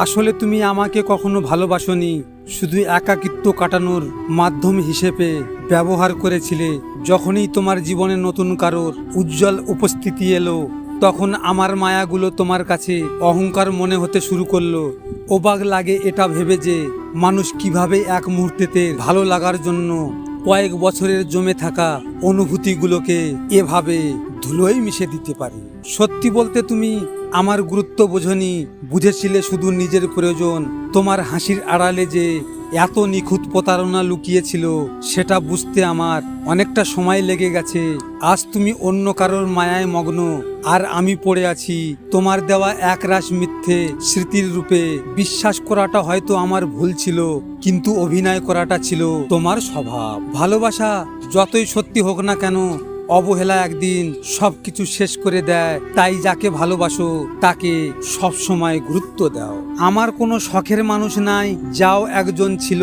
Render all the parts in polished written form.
আসলে তুমি আমাকে কখনো ভালোবাসোনি, শুধু একাকিত্ব কাটানোর মাধ্যম হিসেবে ব্যবহার করেছিলে। যখনই তোমার জীবনে নতুন কারোর উজ্জ্বল উপস্থিতি এলো, তখন আমার মায়াগুলো তোমার কাছে অহংকার মনে হতে শুরু করলো। অবাক লাগে এটা ভেবে যে মানুষ কিভাবে এক মুহূর্তেতে ভালো লাগার জন্য কয়েক বছরের জমে থাকা অনুভূতিগুলোকে এভাবে ধুলোয় মিশে দিতে পারে। সত্যি বলতে তুমি আমার গুরুত্ব বোঝনি, বুঝেছিলে শুধু নিজের প্রয়োজন। তোমার হাসির আড়ালে যে এত নিখুঁত প্রতারণা লুকিয়েছিল সেটা বুঝতে আমার অনেকটা সময় লেগে গেছে। আজ তুমি অন্য কারোর মায়ায় মগ্ন, আর আমি পড়ে আছি তোমার দেওয়া একরাশ মিথ্যে স্মৃতির রূপে। বিশ্বাস করাটা হয়তো আমার ভুল ছিল, কিন্তু অভিনয় করাটা ছিল তোমার স্বভাব। ভালোবাসা যতই সত্যি হোক না কেন, অবহেলা একদিন সবকিছু শেষ করে দেয়। তাই যাকে ভালোবাসো তাকে সব সময় গুরুত্ব দাও। আমার কোনো শখের মানুষ নাই, যাও একজন ছিল,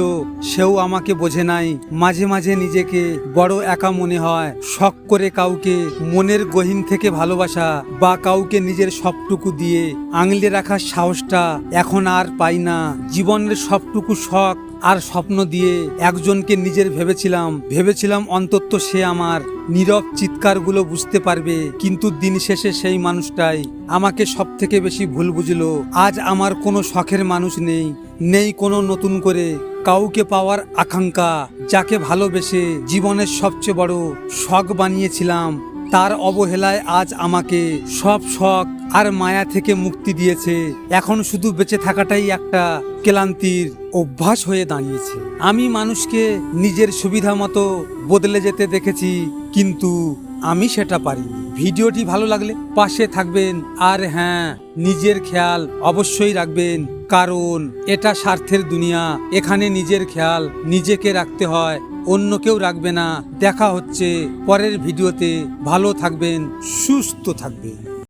সেও আমাকে বোঝে নাই। মাঝে মাঝে নিজেকে বড় একা মনে হয়। শখ করে কাউকে মনের গহীন থেকে ভালোবাসা বা কাউকে নিজের সবটুকু দিয়ে আঙলে রাখার সাহসটা এখন আর পাই না। জীবনের সবটুকু শখ আর স্বপ্ন দিয়ে একজনকে নিজের ভেবেছিলাম অন্তত সে আমার নীরব চিৎকারগুলো বুঝতে পারবে। কিন্তু দিন শেষে সেই মানুষটাই আমাকে সব থেকে বেশি ভুল বুঝলো। আজ আমার কোনো শখের মানুষ নেই কোনো নতুন করে কাউকে পাওয়ার আকাঙ্ক্ষা। যাকে ভালোবেসে জীবনের সবচেয়ে বড় শখ বানিয়েছিলাম, তার অবহেলায় আজ আমাকে সব শখ আর মায়া থেকে মুক্তি দিয়েছে। এখন শুধু বেঁচে থাকাটাই একটা ক্লান্তির অভ্যাস হয়ে দাঁড়িয়েছে। আমি মানুষকে নিজের সুবিধা মতো বদলে যেতে দেখেছি, কিন্তু আমি সেটা পারিনি। ভিডিওটি ভালো লাগলে পাশে থাকবেন, আর হ্যাঁ, নিজের খেয়াল অবশ্যই রাখবেন, কারণ এটা স্বার্থের দুনিয়া। এখানে নিজের খেয়াল নিজেকে রাখতে হয়, অন্য কেউ রাখবে না। দেখা হচ্ছে পরের ভিডিওতে। ভালো থাকবেন, সুস্থ থাকবেন।